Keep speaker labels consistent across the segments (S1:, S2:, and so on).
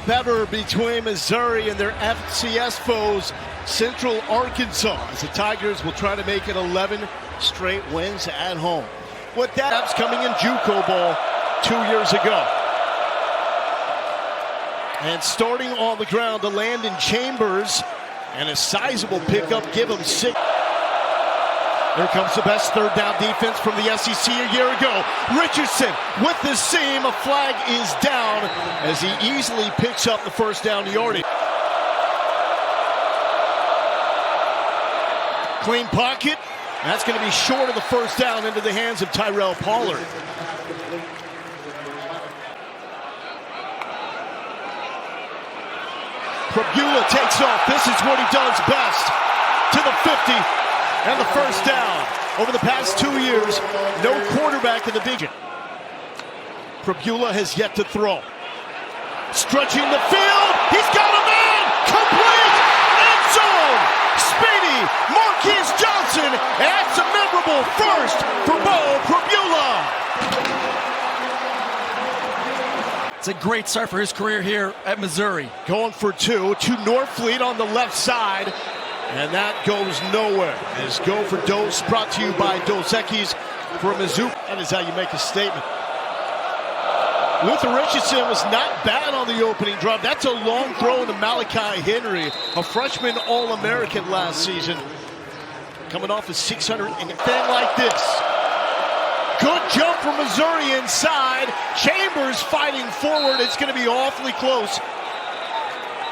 S1: ever between Missouri and their FCS foes, Central Arkansas, as the Tigers will try to make it 11 straight wins at home. With that, coming in JUCO ball 2 years ago. And starting on the ground to Landon Chambers, and a sizable pickup, give him 6. Here comes the best third down defense from the SEC a year ago. Richardson with the seam. A flag is down as he easily picks up the first down yardage. Clean pocket. That's going to be short of the first down into the hands of Tyrell Pollard. Prabula takes off. This is what he does best. To the 50 and the first down. Over the past 2 years, no quarterback in the Big Ten. Prabula has yet to throw. Stretching the field. He's got a man. Complete. End zone. Speedy. Marquise Johnson. That's a memorable first for Bo Prabula.
S2: It's a great start for his career here at Missouri.
S1: Going for two to Norfleet on the left side, and that goes nowhere. As Go for Dose, brought to you by Dos Equis from Mizzou. That is how you make a statement. Luther Richardson was not bad on the opening drive. That's a long throw to Malachi Henry, a freshman All-American last season. Coming off a 600 and thing like this. Good jump from Missouri inside. Chambers fighting forward. It's going to be awfully close.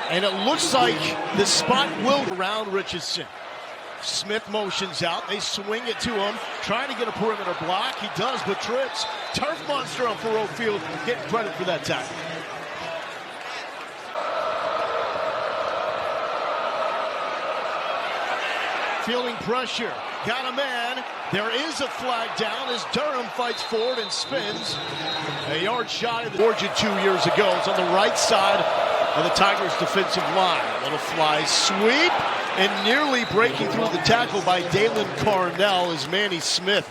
S1: And it looks like the spot will around Richardson. Smith motions out. They swing it to him, trying to get a perimeter block. He does, but trips. Turf monster on Faroe Field. Getting credit for that tackle. Feeling pressure. Got a man. There is a flag down as Durham fights forward and spins. A yard shy of the Georgia 2 years ago. It's on the right side of the Tigers' defensive line. A little fly sweep and nearly breaking through the tackle by Dalen Carnell is Manny Smith.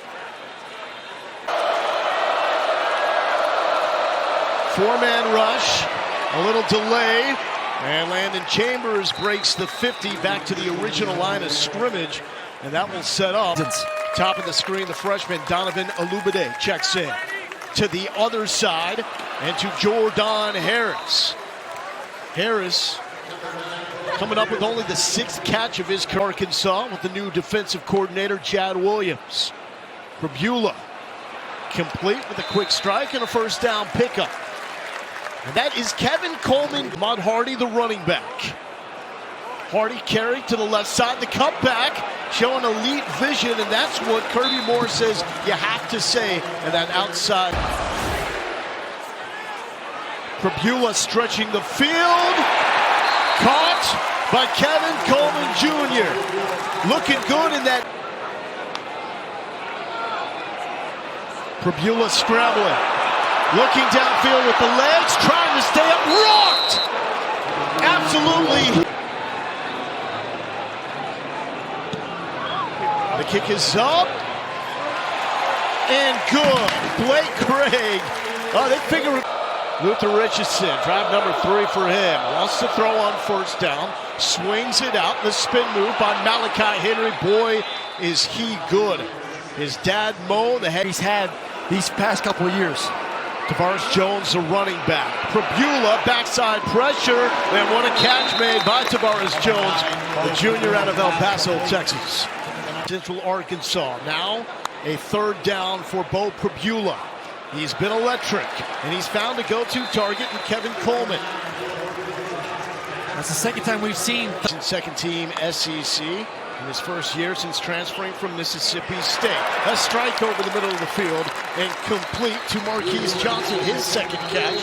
S1: Four-man rush. A little delay. And Landon Chambers breaks the 50 back to the original line of scrimmage. And that will set up. Top of the screen, the freshman Donovan Olubade checks in to the other side and to Jordan Harris. Harris coming up with only the 6th catch of his career. Arkansas with the new defensive coordinator, Chad Williams. Prabula complete with a quick strike and a first down pickup. And that is Kevin Coleman. Mod Hardy, the running back. Hardy carried to the left side, the cutback, showing elite vision, and that's what Kirby Moore says you have to say in that outside. Prabula stretching the field. Caught by Kevin Coleman Jr. Looking good in that. Prabula scrambling. Looking downfield with the legs, trying to stay up. Rocked! Absolutely. The kick is up. And good. Blake Craig. Oh, they figure Luther Richardson, drive number 3 for him. Wants to throw on first down. Swings it out. The spin move by Malachi Henry. Boy, is he good. His dad, Mo, the head
S2: He's had these past couple of years.
S1: Tavares Jones, the running back. Prabula, backside pressure. And what a catch made by Tavares Jones, the junior out of El Paso, Texas. Central Arkansas. Now a third down for Bo Prabula. He's been electric, and he's found a go-to target in Kevin Coleman.
S2: That's the second time we've seen.
S1: Second team SEC in his first year since transferring from Mississippi State. A strike over the middle of the field and complete to Marquise Johnson, his second catch.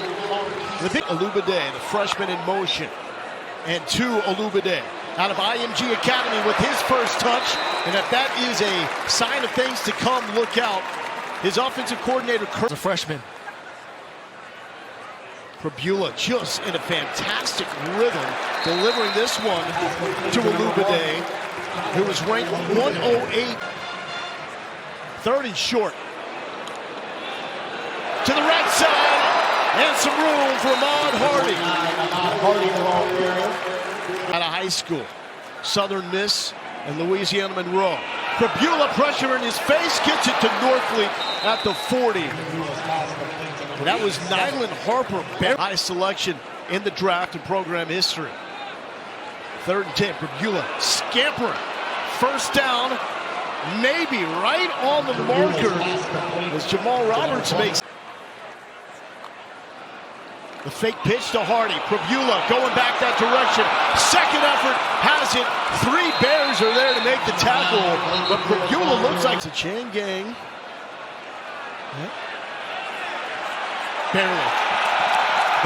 S1: Olubade, the freshman in motion. And to Olubade out of IMG Academy with his first touch. And if that is a sign of things to come, look out. His offensive coordinator, Kurt,
S2: a freshman.
S1: Prabula just in a fantastic rhythm, delivering this one to Olubade, who was ranked 108. Third and short. To the right side, And some room for Ahmad Hardy. Out of high school, Southern Miss and Louisiana Monroe. Prabula pressure in his face, gets it to Norfleet at the 40. And that was Nyland Harper, high selection in the draft and program history. 3rd and 10, Prabula scampering. First down, maybe right on the marker as Jamal Roberts makes the fake pitch to Hardy. Prabula going back that direction. Second effort has it. 3 Bears are there to make the tackle, but Prabula looks like it's a chain gang. Barely.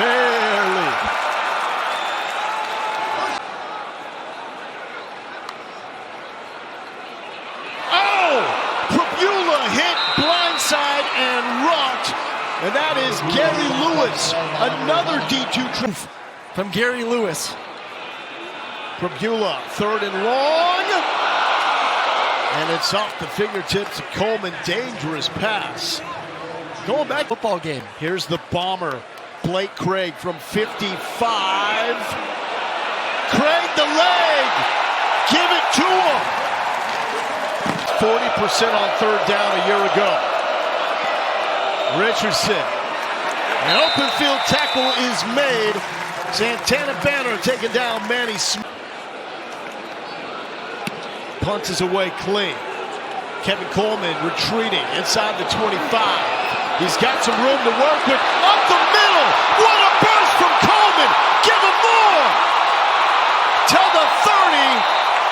S1: Barely. Oh! Prabula hit blindside and rocked. And that is Gary Lewis, another D2 truth
S2: from Gary Lewis.
S1: Prabula, 3rd and long. And it's off the fingertips of Coleman. Dangerous pass. Going back.
S2: Football game.
S1: Here's the bomber, Blake Craig from 55. Craig the leg. Give it to him. 40% on 3rd down a year ago. Richardson. An open field tackle is made. Santana Banner taking down Manny Smith. Punts is away clean. Kevin Coleman retreating inside the 25. He's got some room to work with. Up the middle. What a burst from Coleman. Give him more. Tell the 30.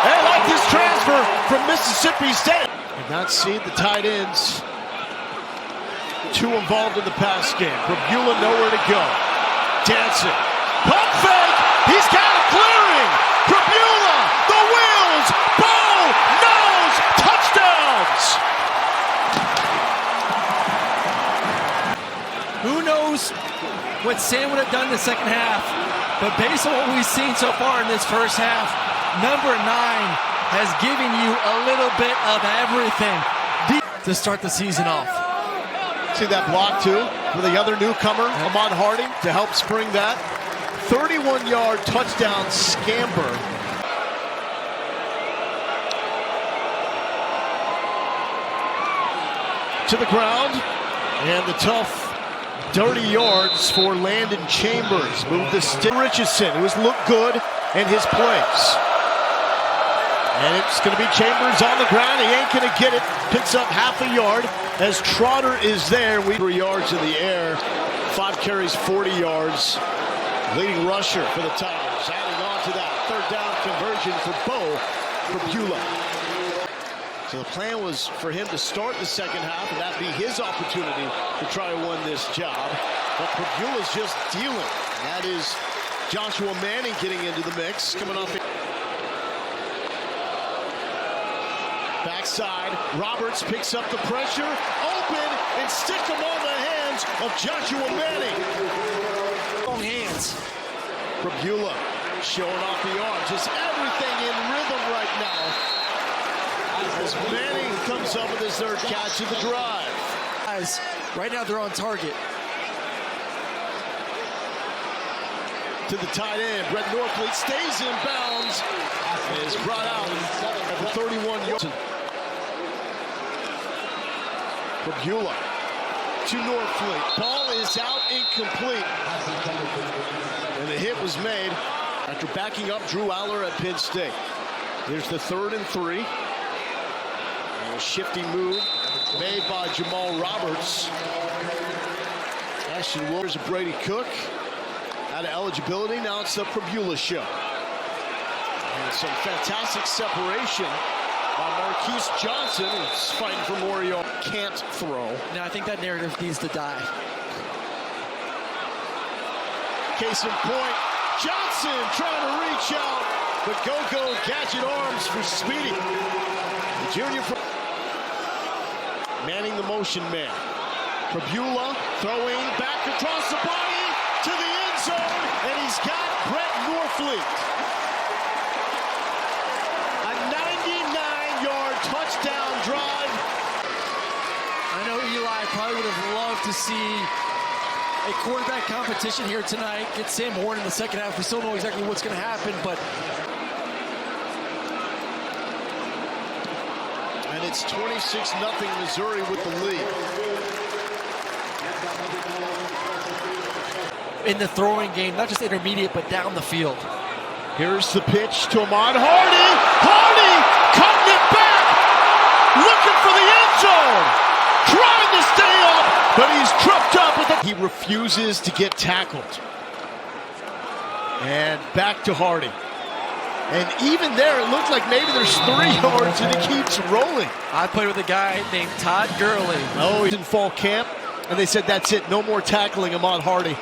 S1: And like this transfer from Mississippi State. Did not see the tight ends. 2 involved in the pass game. Prabula nowhere to go. Dancing. Pump fake. He's got a clearing. Prabula. The wheels. Bow. Nose. Touchdowns.
S2: Who knows what Sam would have done in the second half, but based on what we've seen so far in this first half, number 9 has given you a little bit of everything to start the season off.
S1: See that block too for the other newcomer, Ahmad Hardy, to help spring that. 31-yard touchdown scamper. To the ground, and the tough, dirty yards for Landon Chambers. Moved the stick. Richardson, who has looked good in his place. And it's going to be Chambers on the ground. He ain't going to get it. Picks up half a yard as Trotter is there. 3 yards in the air. 5 carries, 40 yards. Leading rusher for the Tigers. Adding on to that. 3rd down conversion for Prabula. So the plan was for him to start the second half, and that be his opportunity to try to win this job. But Prabula's just dealing. That is Joshua Manning getting into the mix. Coming off. Backside, Roberts picks up the pressure, open, and stick him on the hands of Joshua Manning.
S2: Long hands.
S1: Prabula showing off the arm, just everything in rhythm right now. As Manning comes up with his 3rd catch of the drive.
S2: Guys, right now they're on target.
S1: To the tight end, Brett Norfleet stays in bounds and is brought out at the 31 yards. Prabula to Norfleet. Ball is out, incomplete. And the hit was made after backing up Drew Aller at Penn State. Here's the 3rd and 3. And a shifty move made by Jamal Roberts. Ashton Williams and Brady Cook out of eligibility. Now it's the Prabula show. And some fantastic separation by Marquise Johnson, who's fighting for more yards. Can't throw.
S2: Now I think that narrative needs to die.
S1: Case in point, Johnson trying to reach out, but go-go gadget arms for Speedy. The junior from manning the motion man. Prabula throwing back across the body to the end zone, and he's got Brett Norfleet. A 99-yard touchdown drive.
S2: I know Eli probably would have loved to see a quarterback competition here tonight. Get Sam Horn in the second half. We still don't know exactly what's going to happen, but...
S1: And it's 26-0 Missouri with the lead.
S2: In the throwing game, not just intermediate, but down the field.
S1: Here's the pitch to Ahmad Hardy. Hardy cutting it back, looking for the end zone, trying to stay up, but he's tripped up with it. He refuses to get tackled. And back to Hardy. And even there, it looks like maybe there's 3 yards, and he keeps rolling.
S2: I played with a guy named Todd Gurley.
S1: Oh, he's in fall camp, and they said that's it. No more tackling Ahmad Hardy.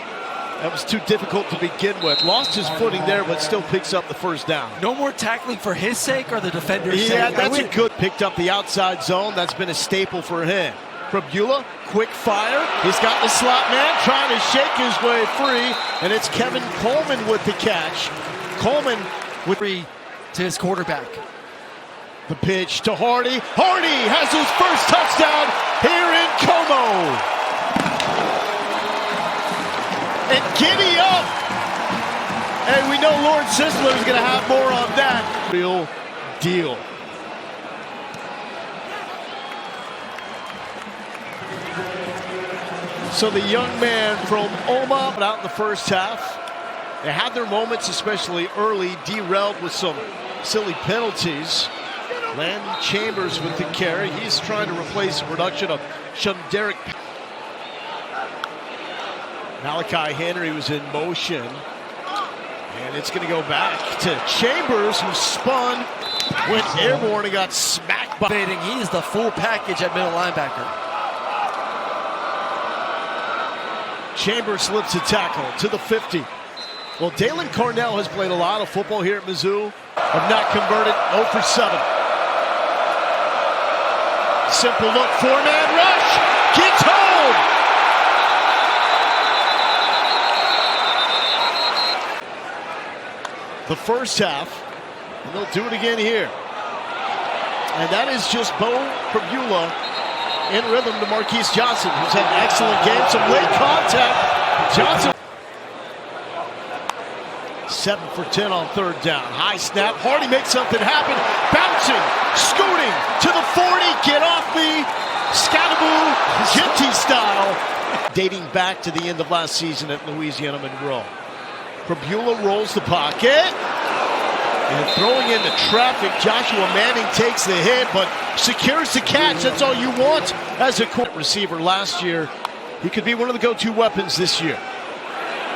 S1: That was too difficult to begin with. Lost his footing there, but still picks up the first down.
S2: No more tackling for his sake or the defender's sake?
S1: Yeah, that's a good. Picked up the outside zone. That's been a staple for him. Prabula, quick fire. He's got the slot man trying to shake his way free, and it's Kevin Coleman with the catch. Coleman with
S2: free to his quarterback.
S1: The pitch to Hardy. Hardy has his first touchdown here in Como. And giddy up. And we know Lord Sisler is going to have more on that. Real deal. So the young man from Oma, out in the first half. They had their moments, especially early, derailed with some silly penalties. Landon Chambers with the carry. He's trying to replace the production of Derek. Malachi Henry was in motion. And it's going to go back to Chambers, who spun, went airborne and got smacked by.
S2: He's the full package at middle linebacker.
S1: Chambers slips a tackle to the 50. Well, Dalen Cornell has played a lot of football here at Mizzou. Have not converted, 0 for 7. Simple look, 4-man rush, gets home. The first half, and they'll do it again here. And that is just Bo Prabula in rhythm to Marquise Johnson, who's had an excellent game. Some late contact. Johnson. 7 for 10 on 3rd down. High snap. Hardy makes something happen. Bouncing, scooting to the 40. Get off me. Scattaboo, Ginty style. Dating back to the end of last season at Louisiana Monroe. Prabula rolls the pocket. And throwing into traffic, Joshua Manning takes the hit, but secures the catch. That's all you want as a receiver last year. He could be one of the go-to weapons this year.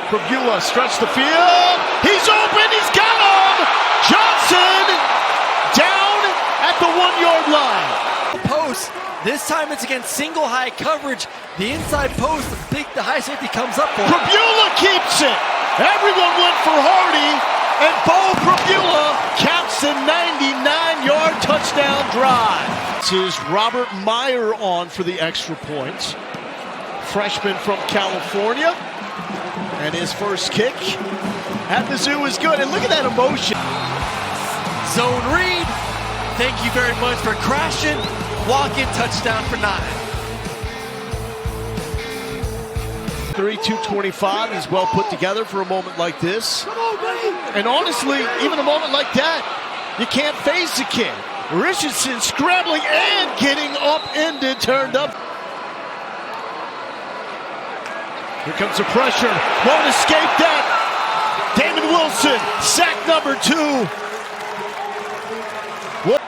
S1: Prabula stretched the field. He's open. He's got him. Johnson down at the 1-yard line.
S2: Post. This time it's against single high coverage. The inside post, the high safety comes up for him.
S1: Prabula keeps it. Everyone went for Hardy, and Bo Prabula caps the 99-yard touchdown drive. This is Robert Meyer on for the extra point. Freshman from California. And his first kick at Mizzou is good. And look at that emotion.
S2: Zone read. Thank you very much for crashing. Walk-in touchdown for 9.
S1: 225. He's well put together for a moment like this. And honestly, even a moment like that, you can't face the kid. Richardson scrambling and getting upended, turned up. Here comes the pressure. Won't escape that. Damon Wilson, sack number 2. What?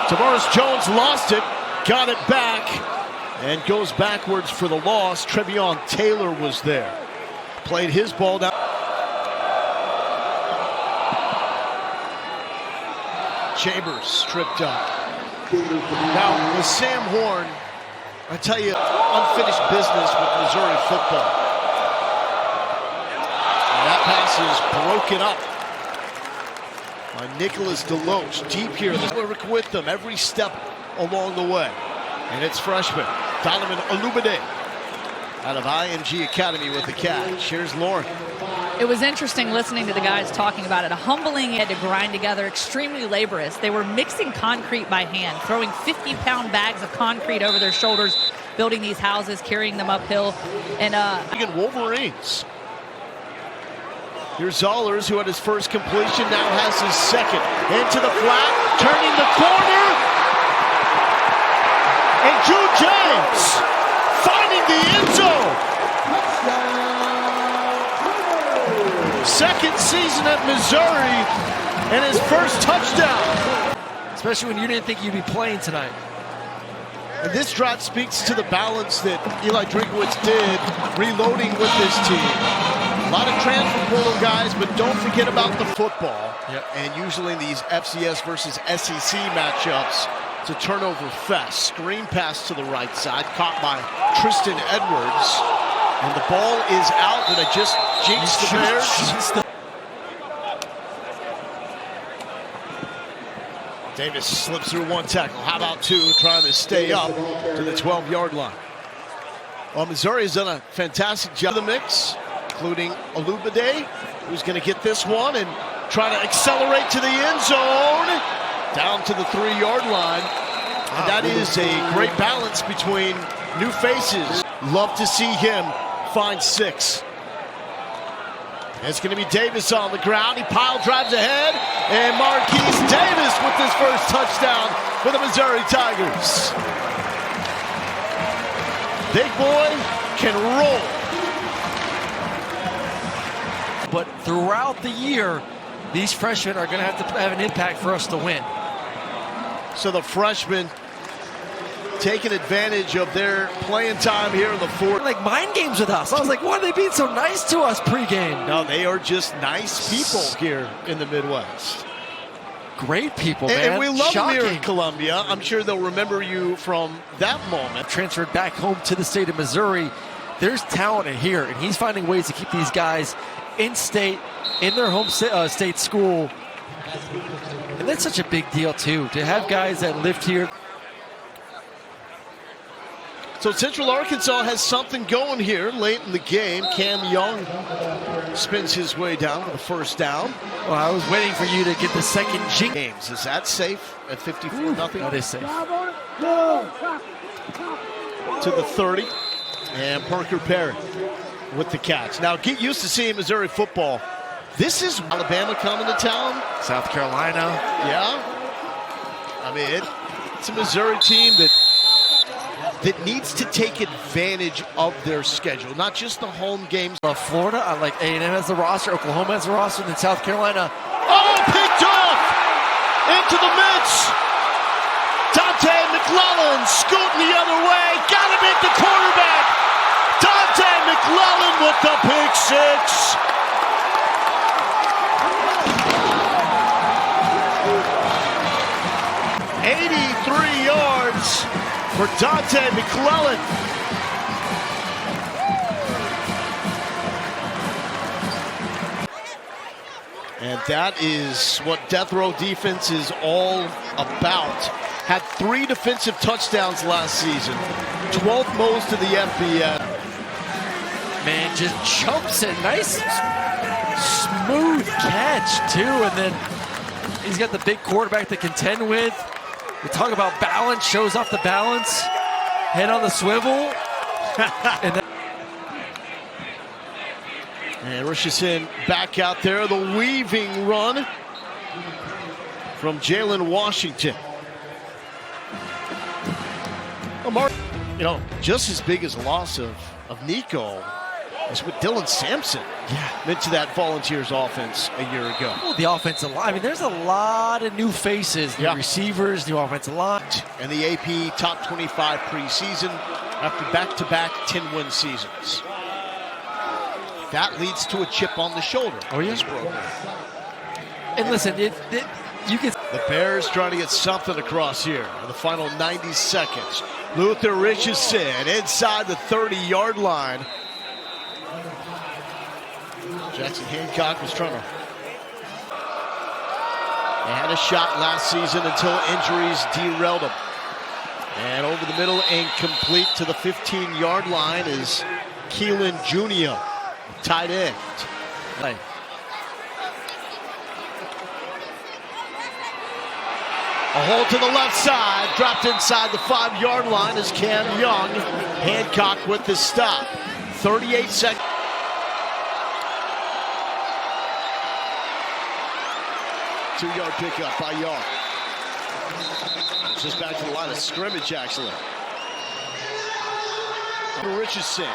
S1: Tavares Jones lost it, got it back, and goes backwards for the loss. Trevion Taylor was there. Played his ball down. Chambers stripped up. Now, with Sam Horn, I tell you, unfinished business with Missouri football. And that pass is broken up by Nicholas Deloach. Deep here, the with them every step along the way. And it's freshman Donovan Olumide out of IMG Academy with the catch. Here's Lauren.
S3: It was interesting listening to the guys talking about it. A humbling had to grind together, extremely laborious. They were mixing concrete by hand, throwing 50-pound bags of concrete over their shoulders building these houses, carrying them uphill. And
S1: Wolverines. Here's Zollers, who had his first completion, now has his second. Into the flat, turning the corner. And Drew James finding the end zone. Second season at Missouri and his first touchdown.
S2: Especially when you didn't think you'd be playing tonight.
S1: And this drive speaks to the balance that Eli Drinkowitz did reloading with this team. A lot of transfer portal guys, but don't forget about the football.
S2: Yep. And
S1: usually in these FCS versus SEC matchups, it's a turnover fest. Screen pass to the right side, caught by Tristan Edwards. And the ball is out. Did I just jinx the Bears? Davis slips through one tackle. How about two, trying to stay up to the 12-yard line. Well, Missouri has done a fantastic job of the mix, including Olubade, who's going to get this one and try to accelerate to the end zone, down to the 3-yard line. And that is a great balance between new faces. Love to see him find 6. It's going to be Davis on the ground. He pile drives ahead, and Marquise Davis with his first touchdown for the Missouri Tigers. Big boy can roll.
S2: But throughout the year, these freshmen are going to have an impact for us to win.
S1: So the freshmen taking advantage of their playing time here in the fourth.
S2: Like mind games with us. I was like, why are they being so nice to us pregame?
S1: No, they are just nice people here in the Midwest.
S2: Great people, man.
S1: And we love
S2: Shocking.
S1: them here in Columbia. I'm sure they'll remember you from that moment.
S2: Transferred back home to the state of Missouri. There's talent in here, and he's finding ways to keep these guys in-state, in their home state school. And that's such a big deal, too, to have guys that lived here.
S1: So Central Arkansas has something going here late in the game. Cam Young spins his way down for the first down.
S2: Well, I was waiting for you to get the second
S1: games. Is that safe at 54-0?
S2: That is safe.
S1: To the 30. And Parker Perry with the catch. Now, get used to seeing Missouri football. This is Alabama coming to town.
S2: South Carolina.
S1: Yeah. I mean, it's a Missouri team that needs to take advantage of their schedule, not just the home games.
S2: Florida, I like A&M has the roster, Oklahoma has the roster, and then South Carolina.
S1: Oh, picked off! Into the midst! Dante McClellan scooting the other way, got him at the quarterback! Dante McClellan with the pick six! '83 yards for Dante McClellan. And that is what death row defense is all about. Had 3 defensive touchdowns last season. 12th most of the FBS.
S2: Man, just chumps it. Nice, smooth catch, too. And then he's got the big quarterback to contend with. We talk about balance, shows off the balance. Head on the swivel.
S1: And Richardson back out there. The weaving run from Jalen Washington. You know, just as big as a loss of Nico is what Dylan Sampson meant to that Volunteers offense a year ago.
S2: Well, the offensive line, I mean, there's a lot of new faces, new receivers, new offensive line.
S1: And the AP top 25 preseason after back-to-back 10-win seasons. That leads to a chip on the shoulder.
S2: Oh, yeah.
S1: This program.
S2: And listen, you can.
S1: The Bears trying to get something across here in the final 90 seconds. Luther Richardson inside the 30-yard line. Jackson Hancock was trying to. They had a shot last season until injuries derailed them. And over the middle, incomplete to the 15-yard line is Keelan Jr., tight end. A hole to the left side, dropped inside the 5-yard line as Cam Young, Hancock with the stop. 38 seconds. Two-yard pickup by Young. It's just back to the line of scrimmage, actually. Richardson.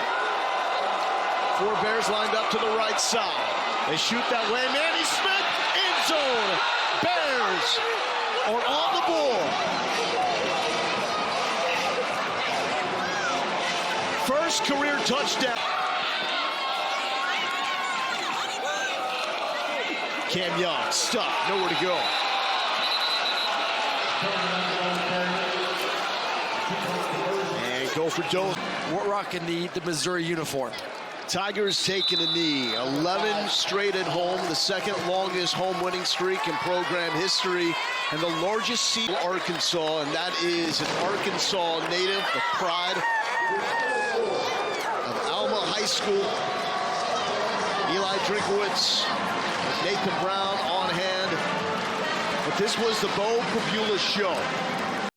S1: 4 Bears lined up to the right side. They shoot that way. Manny Smith, end zone. Bears are on the board. First career touchdown. Cam Young, stuck, nowhere to go. And go for Doe.
S2: We're rocking the Missouri uniform.
S1: Tigers taking a knee. 11 straight at home, the second longest home winning streak in program history, and the largest seed in Arkansas, and that is an Arkansas native, the pride of Alma High School. Eli Drinkowitz, Nathan Brown on hand. But this was the Bo Prabula show.